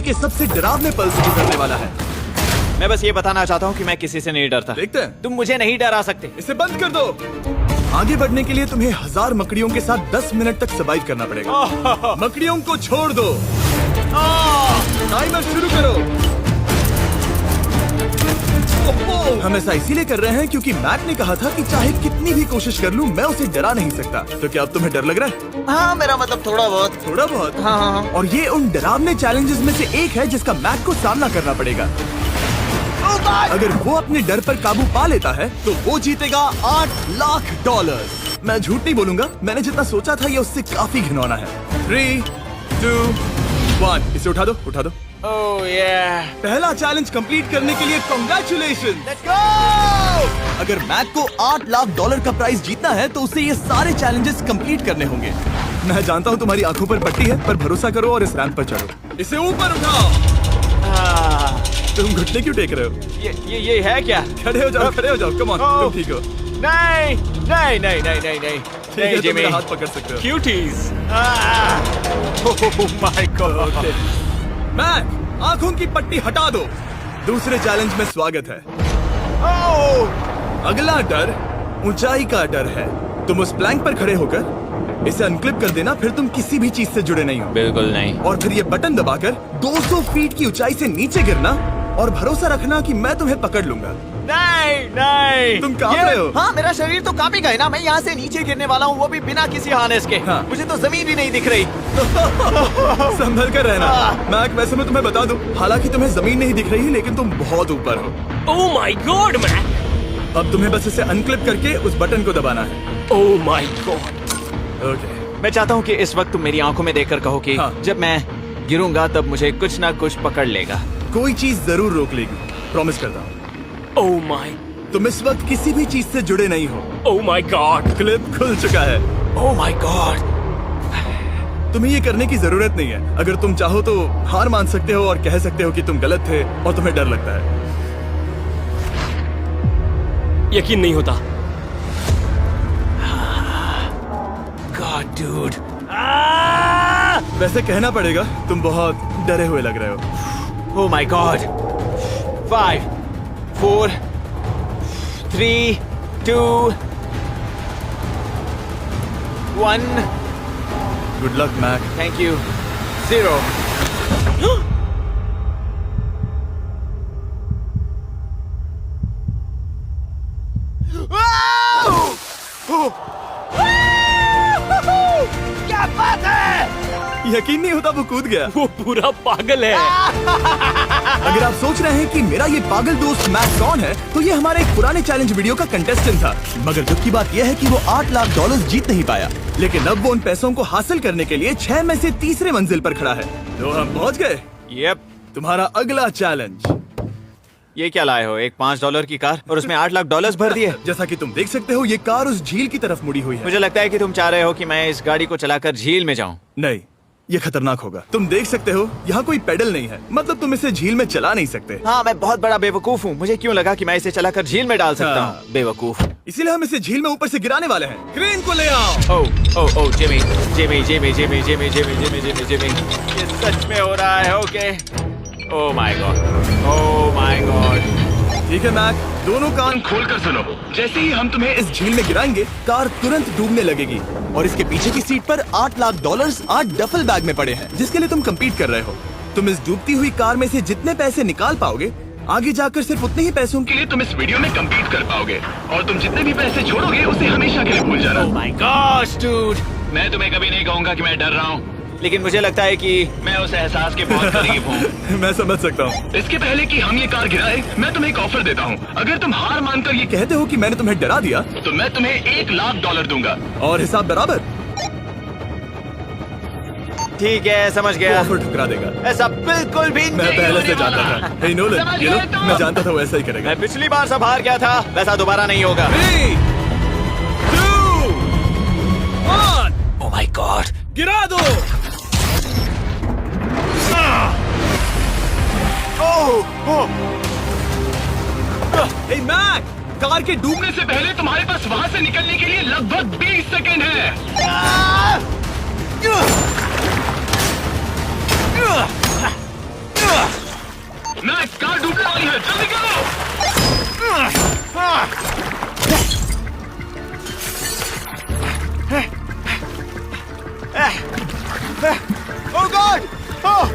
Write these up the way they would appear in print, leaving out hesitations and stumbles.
के सबसे डरावने पल से गुजरने वाला है। मैं बस ये बताना चाहता हूँ कि मैं किसी से नहीं डरता। देखते हैं। तुम मुझे नहीं डरा सकते। इसे बंद कर दो। आगे बढ़ने के लिए तुम्हें 1000 मकड़ियों के साथ 10 मिनट तक सर्वाइव करना पड़ेगा। मकड़ियों को छोड़ दो। टाइमर शुरू करो। हम ऐसा इसीलिए कर रहे हैं क्योंकि मैक ने कहा था कि चाहे कितनी भी कोशिश कर लूं मैं उसे डरा नहीं सकता। तो क्या अब तुम्हें डर लग रहा है? हाँ, मेरा मतलब थोड़ा बहुत। थोड़ा बहुत? हाँ। और ये उन डरावने चैलेंजेस में से एक है जिसका मैक को सामना करना पड़ेगा। अगर वो अपने डर पर काबू पा लेता है तो वो जीतेगा $8 लाख। मैं झूठ नहीं बोलूंगा, मैंने जितना सोचा था ये उससे काफी घिनौना है। 3, 2, 1 इसे उठा दो, उठा दो। ओह yeah. पहला चैलेंज कंप्लीट करने के लिए कांग्रेचुलेशन। Let's go! अगर मैक को $8 लाख का प्राइज जीतना है तो उसे ये सारे चैलेंजेस कंप्लीट करने होंगे। मैं जानता हूँ तुम्हारी आंखों पर पट्टी है, पर भरोसा करो और इस रैंप पर चढ़ो। इसे ऊपर उठाओ। तुम घुटने क्यों टेक रहे हो? ये है क्या? खड़े हो जाओ, खड़े हो जाओ। कम ऑन, तुम ठीक हो? नहीं नहीं नहीं नहीं नहीं नहीं। ठीक है, तुम मेरा हाथ पकड़ सकते हो। Cuties. Oh my god. Mac, आंखों की पट्टी हटा दो। दूसरे चैलेंज में स्वागत है। अगला डर ऊंचाई का डर है। तुम उस प्लैंक पर खड़े होकर इसे अनक्लिप कर देना, फिर तुम किसी भी चीज से जुड़े नहीं हो। बिल्कुल नहीं। और फिर ये बटन दबाकर 200 फीट की ऊंचाई से नीचे गिरना और भरोसा रखना कि मैं तुम्हें पकड़ लूंगा। नहीं नहीं। तुम कांप रहे हो? हाँ, मेरा शरीर तो कांपेगा ही ना। मैं यहाँ से नीचे गिरने वाला हूँ, वो भी बिना किसी हार्नेस के। हाँ। मुझे तो जमीन भी नहीं दिख रही। संभल कर रहना। मैक, वैसे मैं तुम्हें बता दूं, हालांकि तुम्हें जमीन नहीं दिख रही लेकिन तुम बहुत ऊपर हो। Oh my god Mac. अब तुम्हें बस इसे अनक्लिप करके उस बटन को दबाना है। ओह माय गॉड। ओके। मैं चाहता हूँ कि इस वक्त तुम मेरी आंखों में देखकर कहो कि हाँ। जब मैं गिरूंगा तब मुझे कुछ ना कुछ पकड़ लेगा। कोई चीज जरूर रोक लेगी, प्रॉमिस करता हूँ। Oh my. तुम इस वक्त किसी भी चीज से जुड़े नहीं हो। Oh my God. क्लिप खुल चुका है। ओह माय गॉड। तुम्हें ये करने की जरूरत नहीं है। अगर तुम चाहो तो हार मान सकते हो और कह सकते हो कि तुम गलत थे और तुम्हें डर लगता है। यकीन नहीं होता। God dude. वैसे कहना पड़ेगा तुम बहुत डरे हुए लग रहे हो। Oh my god. 5, 4, 3, 2, 1। Good luck Mac. Thank you. 0। क्या बात है? यकीन नहीं होता वो कूद गया। वो पूरा पागल है। अगर आप सोच रहे हैं कि मेरा ये पागल दोस्त मैक कौन है, तो ये हमारे एक पुराने चैलेंज वीडियो का कंटेस्टेंट था। मगर दुख की बात यह है कि वो $8 लाख जीत नहीं पाया, लेकिन अब वो उन पैसों को हासिल करने के लिए 6 में से तीसरे मंजिल पर खड़ा है। तो हम पहुंच गए। यप। तुम्हारा अगला चैलेंज। ये क्या लाए हो? एक $5 की कार और उसमें $8 लाख भर दिए। जैसा कि तुम देख सकते हो, ये कार उस झील की तरफ मुड़ी हुई है। मुझे लगता है कि तुम चाह रहे हो कि मैं इस गाड़ी को चलाकर झील में जाऊं। नहीं, ये खतरनाक होगा। तुम देख सकते हो यहाँ कोई पेडल नहीं है, मतलब तुम इसे झील में चला नहीं सकते। हाँ, मैं बहुत बड़ा बेवकूफ हूँ। मुझे क्यों लगा कि मैं इसे चलाकर झील में डाल सकता हाँ। हूँ? बेवकूफ। इसीलिए हम इसे झील में ऊपर से गिराने वाले हैं। क्रेन को ले आओ। Oh Jimmy Jimmy Jimmy Jimmy Jimmy Jimmy Jimmy Jimmy Jimmy, ये सच में हो रहा है? Okay. Oh my God, oh my God. ठीक है मैक, दोनों कान खोलकर सुनो। जैसे ही हम तुम्हें इस झील में गिराएंगे, कार तुरंत डूबने लगेगी और इसके पीछे की सीट पर $8 लाख 8 डफल बैग में पड़े हैं, जिसके लिए तुम compete कर रहे हो। तुम इस डूबती हुई कार में से जितने पैसे निकाल पाओगे, आगे जाकर सिर्फ उतने ही पैसों के लिए तुम इस वीडियो में compete कर पाओगे। और तुम जितने भी पैसे छोड़ोगे उसे हमेशा के लिए भूल जाना। ओह माय गॉड डूड। मैं तुम्हें कभी नहीं कहूंगा कि मैं डर रहा हूँ, लेकिन मुझे लगता है कि मैं उस एहसास के बहुत करीब हूँ। मैं समझ सकता हूँ। इसके पहले कि हम ये कार गिराए, मैं तुम्हें एक ऑफर देता हूँ। अगर तुम हार मानकर ये कहते हो कि मैंने तुम्हें डरा दिया, तो मैं तुम्हें $1 लाख दूंगा। और हिसाब बराबर। ठीक है, समझ वो गया। ऑफर ठुकरा देगा। ऐसा बिल्कुल भी मैं नहीं पहले होने से जानता वाला। था। हे नोलन, समझ ये लो, गए तुम? मैं जानता था वो ऐसा ही करेगा। मैं पिछली बार सब हार गया था, वैसा दोबारा नहीं होगा। 3, 2, 1 ओह माय गॉड। गिरा दो। हे मैक, कार के डूबने से पहले तुम्हारे पास वहाँ से निकलने के लिए लगभग 20 सेकंड है। मैं कार डूबने वाली है, जल्दी करो। Oh God! Oh!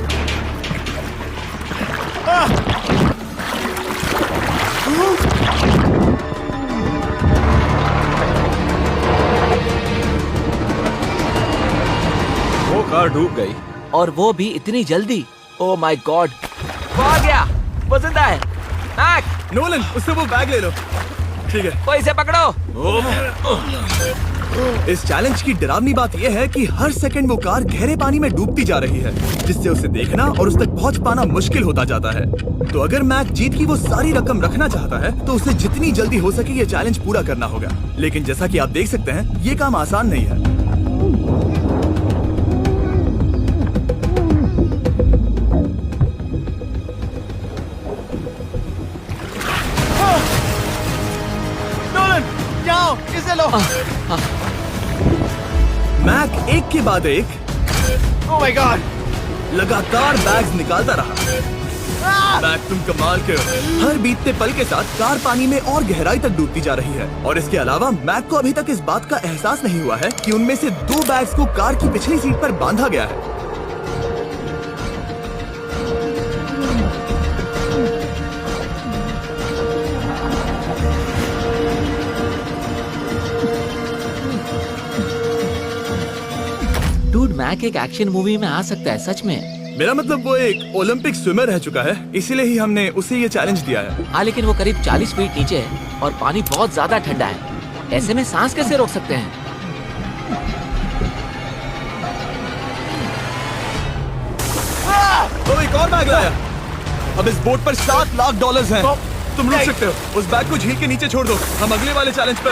वो कार डूब गई। और वो भी इतनी जल्दी। ओ माय गॉड, वो आ गया। वो जिंदा है। मैक, नोलन, उससे वो बैग ले लो। ठीक है। वो इसे पकड़ो। इस चैलेंज की डरावनी बात यह है कि हर सेकंड वो कार गहरे पानी में डूबती जा रही है, जिससे उसे देखना और उस तक पहुंच पाना मुश्किल होता जाता है। तो अगर मैक जीत की वो सारी रकम रखना चाहता है तो उसे जितनी जल्दी हो सके ये चैलेंज पूरा करना होगा। लेकिन जैसा कि आप देख सकते हैं, ये काम आसान नहीं है। नोलन, जाओ, इसे लो। मैक एक के बाद एक Oh my God! लगातार बैग्स निकालता रहा। मैक, तुम कमाल के हो। हर बीतते पल के साथ कार पानी में और गहराई तक डूबती जा रही है, और इसके अलावा मैक को अभी तक इस बात का एहसास नहीं हुआ है कि उनमें से 2 बैग्स को कार की पिछली सीट पर बांधा गया है। डूड, मैक एक एक्शन मूवी में आ सकता है सच में। मेरा मतलब वो एक ओलंपिक स्विमर रह चुका है, इसीलिए ही हमने उसे ये चैलेंज दिया है। हाँ, लेकिन वो करीब 40 फीट नीचे है और पानी बहुत ज्यादा ठंडा है। ऐसे में सांस कैसे रोक सकते हैं? तो एक और बैग लाया। अब इस बोट पर $7 लाख हैं। तुम रुक सकते हो। उस बैग को झील के नीचे छोड़ दो। हम अगले वाले चैलेंज पर।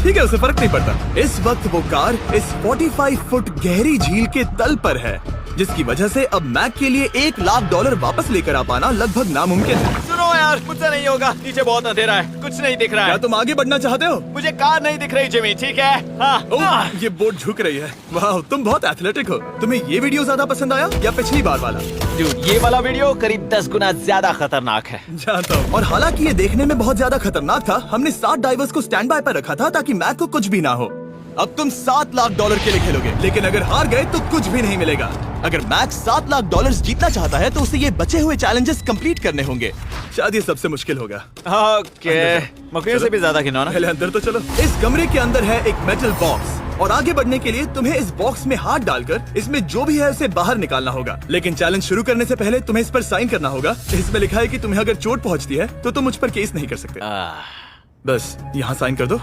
ठीक है, उसे फर्क नहीं पड़ता। इस वक्त वो कार इस 45 फुट गहरी झील के तल पर है, जिसकी वजह से अब मैक के लिए $1 लाख वापस लेकर आ पाना लगभग नामुमकिन है। सुनो यार, मुझसे नहीं होगा। नीचे बहुत अंधेरा है, कुछ नहीं दिख रहा क्या है। तुम आगे बढ़ना चाहते हो? मुझे कार नहीं दिख रही जिमी, ठीक है? हाँ। ओह, ये बोट झुक रही है। वाह, तुम बहुत एथलेटिक हो। तुम्हें ये वीडियो ज्यादा पसंद आया या पिछली बार वाला? Dude, ये वाला वीडियो करीब 10 गुना ज्यादा खतरनाक है। जानता हूँ। और हालांकि ये देखने में बहुत ज्यादा खतरनाक था, हमने 7 डाइवर्स को स्टैंड बाय पर रखा था ताकि मैक को कुछ भी ना हो। अब तुम $7 लाख के लिए खेलोगे, लेकिन अगर हार गए तो कुछ भी नहीं मिलेगा। अगर मैक $7 लाख जीतना चाहता है तो उसे ये बचे हुए चैलेंजेस कंप्लीट करने होंगे। शायद ये सबसे मुश्किल होगा। ओके, मकड़ियों से भी ज्यादा खिलौना। पहले अंदर तो चलो। इस कमरे के अंदर है एक मेटल बॉक्स, और आगे बढ़ने के लिए तुम्हें इस बॉक्स में हाथ डालकर इसमें जो भी है उसे बाहर निकालना होगा। लेकिन चैलेंज शुरू करने से पहले तुम्हें इस पर साइन करना होगा। इसमें लिखा है कि तुम्हें अगर चोट पहुंचती है तो तुम मुझ पर केस नहीं कर सकते। बस यहाँ साइन कर दो।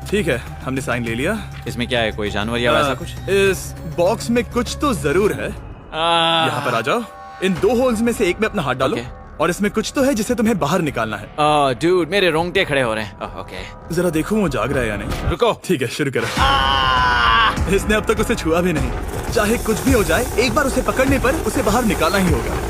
ठीक है, हमने साइन ले लिया। इसमें क्या है, कोई जानवर या वैसा कुछ? इस बॉक्स में कुछ तो जरूर है। यहाँ पर आ जाओ। इन 2 होल्स में से एक में अपना हाथ डालो। और इसमें कुछ तो है जिसे तुम्हें बाहर निकालना है। डूड, मेरे रोंगटे खड़े हो रहे हैं। ओके, जरा देखो वो जाग रहा है या नहीं। रुको। ठीक है, शुरू करो। इसने अब तक उसे छुआ भी नहीं। चाहे कुछ भी हो जाए, एक बार उसे पकड़ने पर उसे बाहर निकालना ही होगा।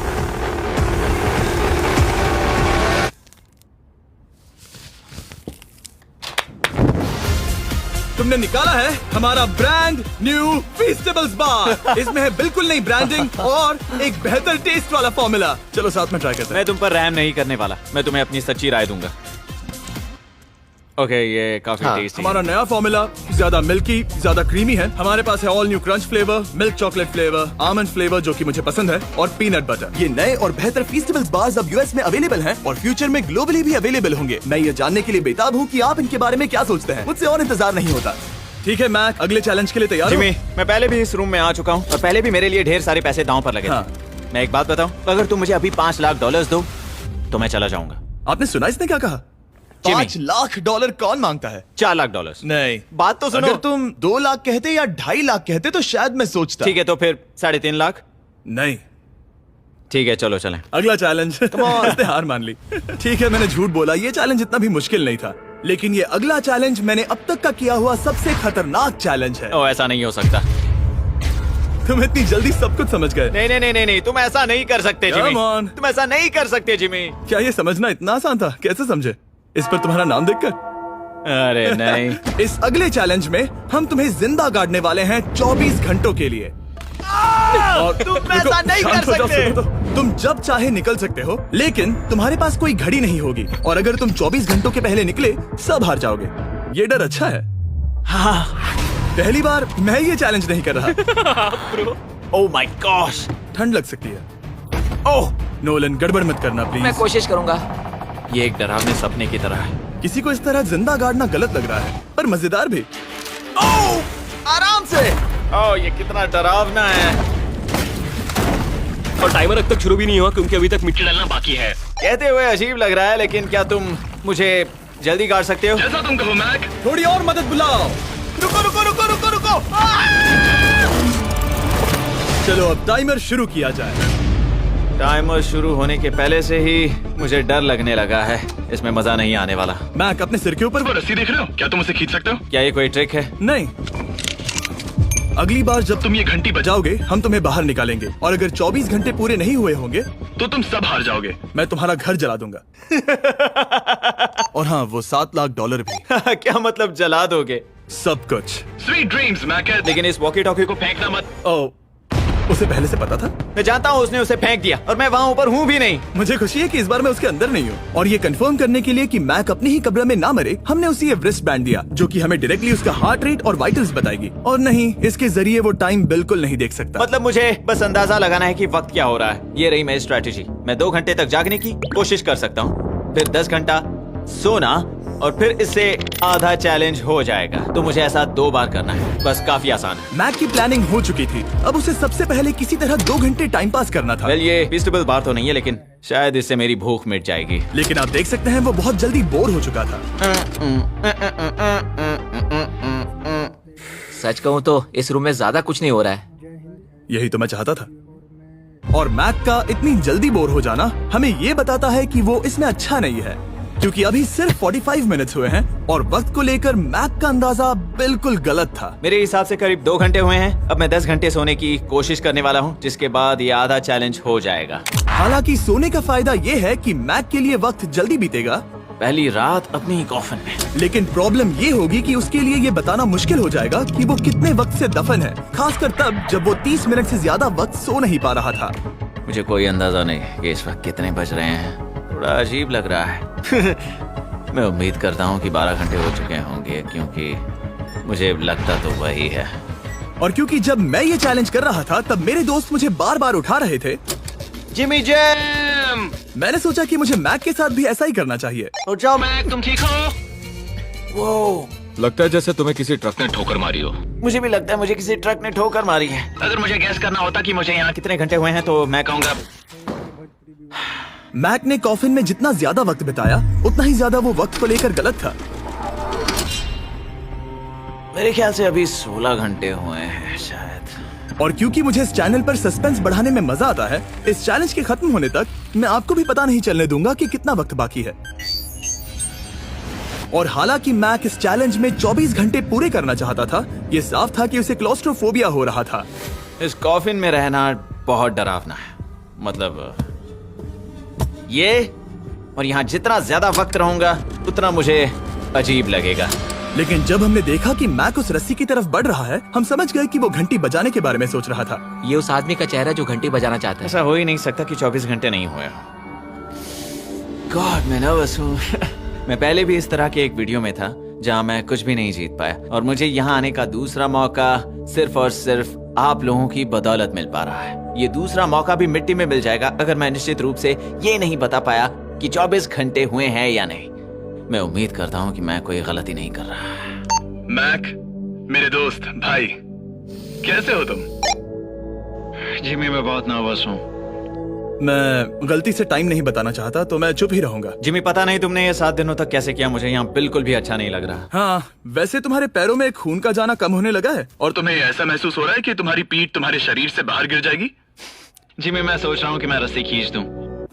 तुमने निकाला है हमारा ब्रांड न्यू फीस्टेबल्स बार। इसमें है बिल्कुल नई ब्रांडिंग और एक बेहतर टेस्ट वाला फॉर्मूला। चलो साथ में ट्राई करते हैं। मैं तुम पर रहम नहीं करने वाला। मैं तुम्हें अपनी सच्ची राय दूंगा। ओके, ये काफी टेस्टी हमारा नया फॉर्मूला ज्यादा मिल्की, ज्यादा क्रीमी है। हमारे पास है all new crunch flavour, milk chocolate flavour, almond flavour जो कि मुझे पसंद है, और पीनट बटर। ये नए और बेहतर फीस्टेबल्स बार्स अब यूएस में अवेलेबल हैं और फ्यूचर में ग्लोबली भी अवेलेबल होंगे। मैं ये जानने के लिए बेताब हूँ कि आप इनके बारे में क्या सोचते हैं। मुझसे और इंतजार नहीं होता। ठीक है मैक, अगले चैलेंज के लिए तैयार हो? जिमी, मैं पहले भी इस रूम में आ चुका हूँ और पहले भी मेरे लिए ढेर सारे पैसे दांव पर लगे थे। मैं एक बात बताऊं, अगर तुम मुझे अभी $5 लाख दो तो मैं चला जाऊंगा। आपने सुना इसने क्या कहा? $5 लाख कौन मांगता है? $4 लाख। नहीं, बात तो सुनो। अगर तुम 2 लाख कहते या 2.5 लाख कहते तो शायद मैं सोचता। ठीक है, तो फिर 3.5 लाख। नहीं, ठीक है, चलो चलें। अगला चैलेंज। इसने हार मान ली। ठीक है, मैंने झूठ बोला। ये चैलेंज इतना भी मुश्किल नहीं था, लेकिन ये अगला चैलेंज मैंने अब तक का किया हुआ सबसे खतरनाक चैलेंज है। ओ, ऐसा नहीं हो सकता। तुम इतनी जल्दी सब कुछ समझ गए। नहीं नहीं नहीं नहीं नहीं, तुम ऐसा नहीं कर सकते जिमी। Come on. तुम ऐसा नहीं कर सकते जिमी। क्या ये समझना इतना आसान था? कैसे समझे? इस पर तुम्हारा नाम देखकर? अरे नहीं। इस अगले चैलेंज में हम तुम्हें जिंदा गाड़ने वाले हैं 24 घंटों के लिए। और तुम रुको, ऐसा नहीं शांत कर हो जाओ, सकते। सुनो तो। तुम जब चाहे निकल सकते हो, लेकिन तुम्हारे पास कोई घड़ी नहीं होगी, और अगर तुम 24 घंटों के पहले निकले सब हार जाओगे। ये डर अच्छा है। हाँ। पहली बार मैं ये चैलेंज नहीं कर रहा। Oh my gosh. ठंड लग सकती है। ओह, नोलन गड़बड़ मत करना मैं प्लीज। कोशिश करूंगा। ये एक डरावने सपने की तरह है। किसी को इस तरह जिंदा गाड़ना गलत लग रहा है, पर मजेदार भी। ओह, आराम से। ओह, ये कितना डरावना है। और टाइमर अब तक शुरू भी नहीं हुआ क्योंकि अभी तक मिट्टी डलना बाकी है। कहते हुए अजीब लग रहा है, लेकिन क्या तुम मुझे जल्दी गाड़ सकते हो? जैसा तुम कहो मैक। थोड़ी और मदद बुलाओ। रुको रुको रुको रुको रुको। चलो अब टाइमर शुरू किया जाए। टाइमर शुरू होने के पहले से ही मुझे डर लगने लगा है। इसमें मजा नहीं आने वाला। मैक अपने सिर के ऊपर वो रस्सी देख रहे हो? क्या तुम उसे खींच सकते हो? क्या ये कोई ट्रिक है? नहीं। अगली बार जब तुम ये घंटी बजाओगे हम तुम्हें बाहर निकालेंगे, और अगर 24 घंटे पूरे नहीं हुए होंगे तो तुम सब हार जाओगे। मैं तुम्हारा घर जला दूंगा। और हाँ, वो $7 लाख भी। क्या मतलब जला दोगे? सब कुछ। Sweet dreams Mac. लेकिन इस वॉकी टॉकी को फेंकना मत। ओ, उसे पहले से पता था? मैं जानता हूँ उसने उसे फेंक दिया, और मैं वहाँ ऊपर हूँ भी नहीं। मुझे खुशी है कि इस बार मैं उसके अंदर नहीं हूँ। और ये कंफर्म करने के लिए कि मैक अपनी ही कब्र में ना मरे, हमने उसे ये रिस्ट बैंड दिया, जो कि हमें डायरेक्टली उसका हार्ट रेट और वाइटल्स बताएगी। और नहीं, इसके जरिए वो टाइम बिल्कुल नहीं देख सकता। मतलब मुझे बस अंदाजा लगाना है कि वक्त क्या हो रहा है। ये रही मेरी स्ट्रेटेजी। मैं 2 घंटे तक जागने की कोशिश कर सकता हूँ, फिर 10 घंटा सोना, और फिर इससे आधा चैलेंज हो जाएगा। तो मुझे ऐसा 2 बार करना है, बस काफी आसान है। मैक की प्लानिंग हो चुकी थी, अब उसे सबसे पहले किसी तरह 2 घंटे टाइम पास करना था। वेल, ये फीस्टेबल बार तो नहीं है, लेकिन शायद इससे मेरी भूख मिट जाएगी। लेकिन आप देख सकते हैं वो बहुत जल्दी बोर हो चुका था। सच कहूँ तो इस रूम में ज्यादा कुछ नहीं हो रहा है। यही तो मैं चाहता था। और मैक का इतनी जल्दी बोर हो जाना हमें ये बताता है कि वो इसमें अच्छा नहीं है, क्योंकि अभी सिर्फ 45 मिनट्स हुए हैं, और वक्त को लेकर मैक का अंदाजा बिल्कुल गलत था। मेरे हिसाब से करीब 2 घंटे हुए हैं। अब मैं 10 घंटे सोने की कोशिश करने वाला हूँ, जिसके बाद ये आधा चैलेंज हो जाएगा। हालांकि सोने का फायदा ये है कि मैक के लिए वक्त जल्दी बीतेगा, पहली रात अपनी ही कॉफिन में। लेकिन प्रॉब्लम ये होगी कि उसके लिए ये बताना मुश्किल हो जाएगा कि वो कितने वक्त से दफन है, खासकर तब जब वो 30 मिनट से ज्यादा वक्त सो नहीं पा रहा था। मुझे कोई अंदाजा नहीं कि इस वक्त कितने बज रहे हैं। थोड़ा अजीब लग रहा है। मैं उम्मीद करता हूँ कि 12 घंटे हो चुके होंगे, क्योंकि मुझे लगता तो वही है। और क्योंकि जब मैं ये चैलेंज कर रहा था तब मेरे दोस्त मुझे बार बार उठा रहे थे, जिमी जैम, मैंने सोचा कि मुझे मैक के साथ भी ऐसा ही करना चाहिए। उठ जाओ। मैक तुम ठीक हो? वो लगता है जैसे तुम्हें किसी ट्रक ने ठोकर मारी हो। मुझे भी लगता है मुझे किसी ट्रक ने ठोकर मारी है। अगर मुझे गैस करना होता कि मुझे यहाँ कितने घंटे हुए हैं तो मैं कहूँगा मैक ने कॉफिन में जितना ज्यादा वक्त बिताया उतना ही ज्यादा वो वक्त को लेकर गलत था। मेरे ख्याल से अभी 16 घंटे हुए हैं शायद। और क्योंकि मुझे इस चैनल पर सस्पेंस बढ़ाने में मजा आता है, इस चैलेंज के खत्म होने तक मैं आपको भी पता नहीं चलने दूंगा कि कितना वक्त बाकी है। और हालांकि मैक इस चैलेंज में 24 घंटे पूरे करना चाहता था, ये साफ था कि उसे क्लॉस्ट्रोफोबिया हो रहा था। इस कॉफिन में रहना बहुत डरावना है। मतलब ये, और यहाँ जितना ज्यादा वक्त रहूंगा उतना मुझे अजीब लगेगा। लेकिन जब हमने देखा कि मैक उस रस्सी की तरफ बढ़ रहा है, हम समझ गए कि वो घंटी बजाने के बारे में सोच रहा था। ये उस आदमी का चेहरा जो घंटी बजाना चाहता है। ऐसा हो ही नहीं सकता कि 24 घंटे नहीं हुए। गॉड, मैं नर्वस हूँ। मैं पहले भी इस तरह के एक वीडियो में था जहाँ मैं कुछ भी नहीं जीत पाया, और मुझे यहाँ आने का दूसरा मौका सिर्फ और सिर्फ आप लोगों की बदौलत मिल पा रहा है। ये दूसरा मौका भी मिट्टी में मिल जाएगा अगर मैं निश्चित रूप से ये नहीं बता पाया कि 24 घंटे हुए हैं या नहीं। मैं उम्मीद करता हूँ कि मैं कोई गलती नहीं कर रहा। मैक, मेरे दोस्त भाई, कैसे हो तुम? जिमी, मैं बहुत नर्वस हूँ। मैं गलती से टाइम नहीं बताना चाहता तो मैं चुप ही रहूंगा। जिमी, पता नहीं तुमने ये 7 दिनों तक कैसे किया, मुझे यहाँ बिल्कुल भी अच्छा नहीं लग रहा। हाँ, वैसे तुम्हारे पैरों में खून का जाना कम होने लगा है। और तुम्हें ऐसा महसूस हो रहा है कि तुम्हारी पीठ तुम्हारे शरीर से बाहर गिर जाएगी? जिमी, मैं सोच रहा हूँ कि मैं रस्सी खींच दूं।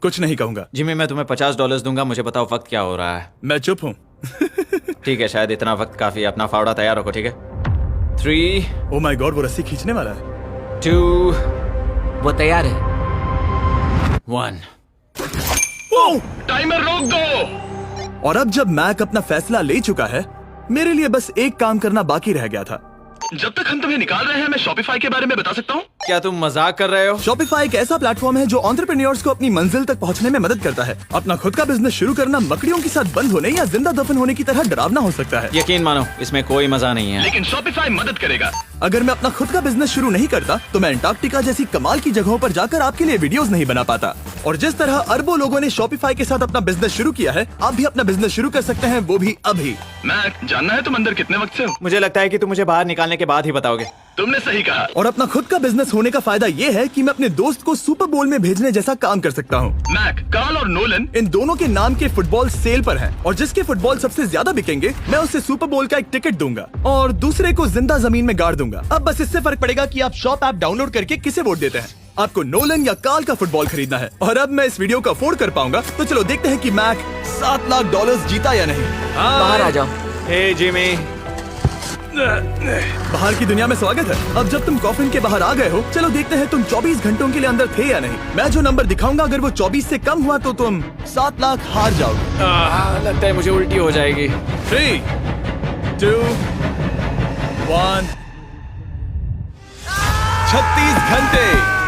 कुछ नहीं कहूंगा। जिमी, मैं तुम्हें $50 दूंगा, मुझे बताओ वक्त क्या हो रहा है। मैं चुप हूँ। ठीक है, शायद इतना वक्त काफी। अपना फावड़ा तैयार रखो, ठीक है? 3, ओ माय गॉड, वो रस्सी खींचने वाला है। 2, वो तैयार है। 1। टाइमर रोक दो। और अब जब मैक अपना फैसला ले चुका है, मेरे लिए बस एक काम करना बाकी रह गया था। जब तक हम तुम्हें निकाल रहे हैं, मैं शॉपिफाई के बारे में बता सकता हूँ। क्या तुम मजाक कर रहे हो? Shopify एक ऐसा प्लेटफॉर्म है जो एंटरप्रेन्योर्स को अपनी मंजिल तक पहुंचने में मदद करता है। अपना खुद का बिजनेस शुरू करना मकड़ियों के साथ बंद होने या जिंदा दफन होने की तरह डरावना हो सकता है। यकीन मानो इसमें कोई मजा नहीं है। लेकिन Shopify मदद करेगा। अगर मैं अपना खुद का बिजनेस शुरू नहीं करता तो मैं अंटार्कटिका जैसी कमाल की जगहों पर जाकर आपके लिए वीडियोस नहीं बना पाता। और जिस तरह अरबों लोगों ने Shopify के साथ अपना बिजनेस शुरू किया है, आप भी अपना बिजनेस शुरू कर सकते हैं, वो भी अभी। मैक, जानना है तुम अंदर कितने वक्त से हो? मुझे लगता है कि तुम मुझे बाहर निकालने के बाद ही बताओगे। तुमने सही कहा। और अपना खुद का बिजनेस होने का फायदा ये है कि मैं अपने दोस्त को सुपर बोल में भेजने जैसा काम कर सकता हूँ। मैक, कार्ल और नोलन इन दोनों के नाम के फुटबॉल सेल पर हैं और जिसके फुटबॉल सबसे ज्यादा बिकेंगे मैं उसे सुपर बोल का एक टिकट दूंगा और दूसरे को जिंदा जमीन में गाड़ दूंगा। अब बस इससे फर्क पड़ेगा कि आप शॉप ऐप डाउनलोड करके किसे वोट देते हैं। आपको नोलन या कार्ल का फुटबॉल खरीदना है। और अब मैं इस वीडियो को अफोर्ड कर पाऊंगा, तो चलो देखते हैं कि मैक $7 लाख जीता या नहीं। बाहर आ जाओ। हे जिमी, बाहर की दुनिया में स्वागत है। अब जब तुम कॉफिन के बाहर आ गए हो, चलो देखते हैं तुम 24 घंटों के लिए अंदर थे या नहीं। मैं जो नंबर दिखाऊंगा अगर वो 24 से कम हुआ तो तुम 7 लाख हार जाओगे। लगता है मुझे उल्टी हो जाएगी। 3, 2, 1। 36 घंटे।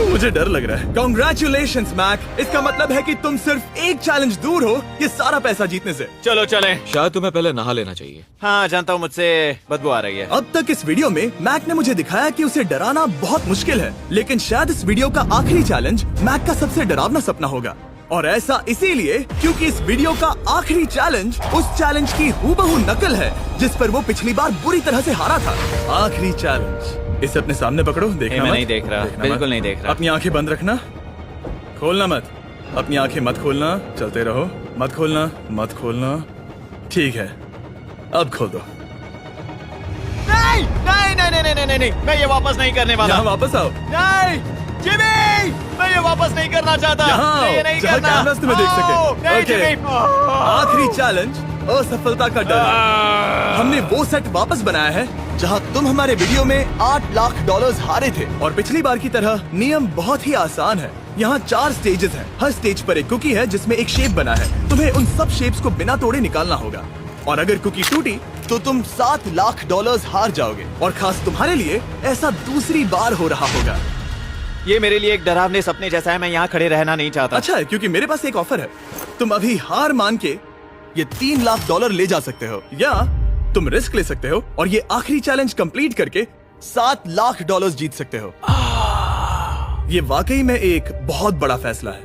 मुझे डर लग रहा है। Congratulations, Mac. इसका मतलब है कि तुम सिर्फ एक चैलेंज दूर हो ये सारा पैसा जीतने से। चलो चलें। शायद तुम्हें पहले नहा लेना चाहिए। हाँ जानता हूँ, मुझसे बदबू आ रही है। अब तक इस वीडियो में मैक ने मुझे दिखाया कि उसे डराना बहुत मुश्किल है, लेकिन शायद इस वीडियो का आखिरी चैलेंज मैक का सबसे डरावना सपना होगा। और ऐसा इसीलिए क्योंकि इस वीडियो का आखिरी चैलेंज उस चैलेंज की हूबहू नकल है जिस पर वो पिछली बार बुरी तरह से हारा था। आखिरी चैलेंज। इसे अपने सामने पकड़ो, देखना मैं मत। नहीं देख रहा, देखना बिल्कुल मत। नहीं देख रहा। अपनी आंखें बंद रखना, खोलना मत। अपनी आंखें मत खोलना, चलते रहो। मत खोलना, मत खोलना। ठीक है, अब खोल दो। नहीं नहीं नहीं नहीं नहीं नहीं, मैं ये वापस नहीं करने वाला। यहाँ वापस आओ। नहीं जिमी, मैं ये वापस नहीं करना चाहता। यहाँ मैं ये आओ, नहीं जहाँ करना। कैमरास तुम्हें देख सके। नहीं ओके। जिमी। आखिरी चैलेंज असफलता का डर। हमने वो सेट वापस बनाया है जहां तुम हमारे वीडियो में $8 लाख हारे थे और पिछली बार की तरह नियम बहुत ही आसान है। यहाँ 4 स्टेजेस हैं। हर स्टेज पर एक कुकी है जिसमें एक शेप बना है। तुम्हें उन सब शेप्स को बिना तोड़े निकालना होगा और अगर कुकी टूटी तो तुम $7 लाख हार जाओगे। और खास तुम्हारे लिए ऐसा दूसरी बार हो रहा होगा। ये मेरे लिए एक डरावने सपने जैसा है। मैं यहाँ खड़े रहना नहीं चाहता। अच्छा है क्योंकि मेरे पास एक ऑफर है। तुम अभी हार मान के ये $3 लाख ले जा सकते हो या तुम रिस्क ले सकते हो और ये आखिरी चैलेंज कंप्लीट करके $7 लाख जीत सकते हो। ये वाकई में एक बहुत बड़ा फैसला है।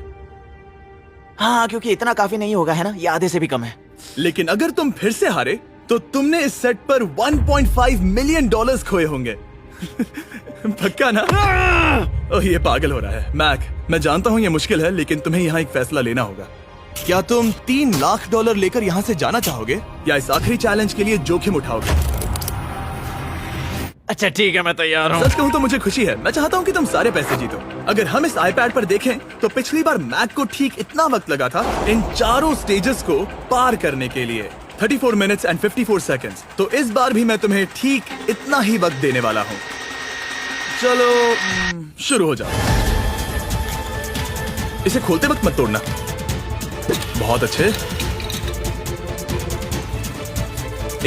हाँ, क्योंकि इतना काफी नहीं होगा, है ना? ये आधे से भी कम है। लेकिन अगर तुम फिर से हारे तो तुमने इस सेट पर $1.5 मिलियन खोए होंगे। पक्का ना? ओह, ये पागल हो रहा है। मैक, मैं जानता हूँ ये मुश्किल है, लेकिन तुम्हें यहाँ एक फैसला लेना होगा। क्या तुम $3 लाख लेकर यहाँ से जाना चाहोगे या इस आखिरी चैलेंज के लिए जोखिम उठाओगे? अच्छा ठीक है, मैं तैयार हूँ। सच कहूँ तो मुझे खुशी है। मैं चाहता हूँ कि तुम सारे पैसे जीतो। अगर हम इस iPad पर देखें तो पिछली बार मैक को ठीक इतना वक्त लगा था इन चारों स्टेजेस को पार करने के लिए, 34 मिनट्स एंड 54 सेकेंड्स। तो इस बार भी मैं तुम्हें ठीक इतना ही वक्त देने वाला हूँ। चलो शुरू हो जाओ। इसे खोलते वक्त मत तोड़ना। बहुत अच्छे।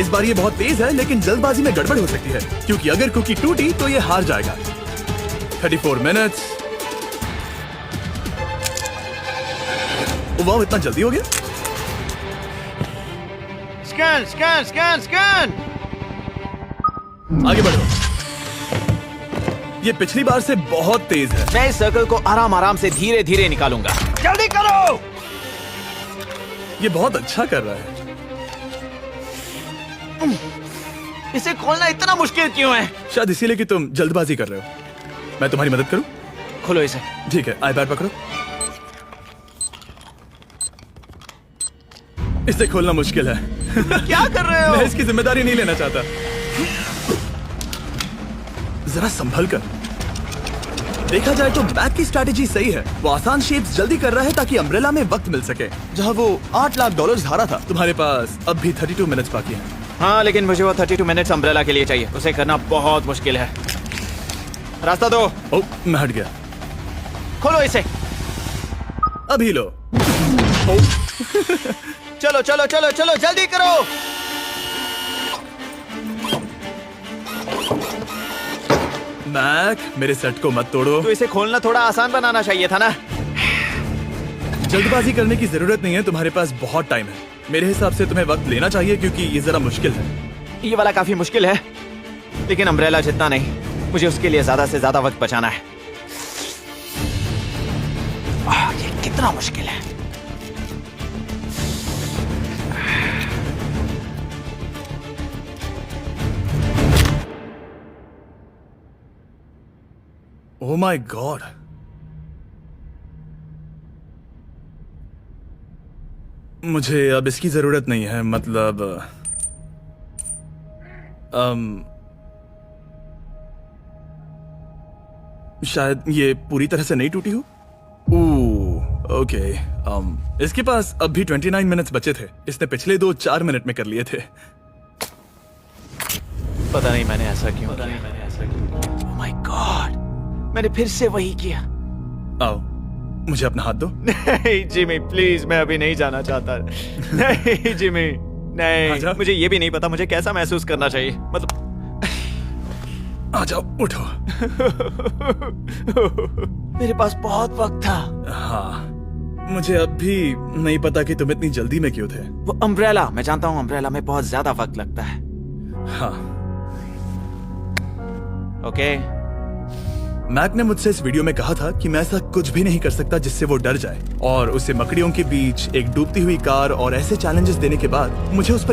इस बार ये बहुत तेज है, लेकिन जल्दबाजी में गड़बड़ हो सकती है क्योंकि अगर कुकी टूटी तो ये हार जाएगा। 34 मिनट्स। वाह, इतना जल्दी हो गया। Scan scan scan scan. आगे बढ़ो। ये पिछली बार से बहुत तेज है। मैं इस सर्कल को आराम आराम से धीरे धीरे निकालूंगा। जल्दी करो। ये बहुत अच्छा कर रहा है। इसे खोलना इतना मुश्किल क्यों है? शायद इसीलिए कि तुम जल्दबाजी कर रहे हो। मैं तुम्हारी मदद करूं? खोलो इसे। ठीक है, iPad पकड़ो। इसे खोलना मुश्किल है। क्या कर रहे हो? मैं इसकी जिम्मेदारी नहीं लेना चाहता। जरा संभल कर। देखा जाए तो मैक की स्ट्रैटेजी सही है। वो आसान शेप्स जल्दी कर रहा है ताकि अम्ब्रेला में वक्त मिल सके। जहां वो $8 लाख हारा था, तुम्हारे पास अब भी 32 मिनट्स बाकी हैं। हाँ, लेकिन मुझे वो 32 मिनट्स अम्ब्रेला के लिए चाहिए। उसे करना बहुत मुश्किल है। रास्ता दो। ओह, मैं हट गया। खोलो इसे। अभी लो। चलो चलो चलो चलो, जल्दी करो। मैक, मेरे सेट को मत तोड़ो। तो इसे खोलना थोड़ा आसान बनाना चाहिए था ना। जल्दबाजी करने की जरूरत नहीं है, तुम्हारे पास बहुत टाइम है। मेरे हिसाब से तुम्हें वक्त लेना चाहिए क्योंकि ये जरा मुश्किल है। ये वाला काफी मुश्किल है, लेकिन अम्ब्रेला जितना नहीं। मुझे उसके लिए ज्यादा से ज्यादा वक्त बचाना है। ये कितना मुश्किल है। ओह माय गॉड, मुझे अब इसकी जरूरत नहीं है। मतलब शायद ये पूरी तरह से नहीं टूटी हो। ओके, इसके पास अब भी 29 मिनट्स बचे थे। इसने पिछले 4 मिनट में कर लिए थे। पता नहीं मैंने ऐसा क्यों किया। ओह माय गॉड, मैंने फिर से वही किया। आओ, मुझे अपना हाथ दो। नहीं जिमी प्लीज, मैं अभी नहीं जाना चाहता। नहीं जिमी, नहीं। आजा। मुझे ये भी नहीं पता मुझे कैसा महसूस करना चाहिए। मतलब आ जाओ, उठो। मेरे पास बहुत वक्त था। हाँ, मुझे अब भी नहीं पता कि तुम इतनी जल्दी में क्यों थे। वो अम्ब्रेला, मैं जानता हूँ अम्ब्रेला में बहुत ज्यादा वक्त लगता है। हाँ, ओके। मैक ने मुझसे इस वीडियो में कहा था कि मैं ऐसा कुछ भी नहीं कर सकता जिससे वो डर जाए, और उसे मकड़ियों के बीच एक डूबती हुई कार और ऐसे चैलेंजेस देने के बाद मुझे उस पर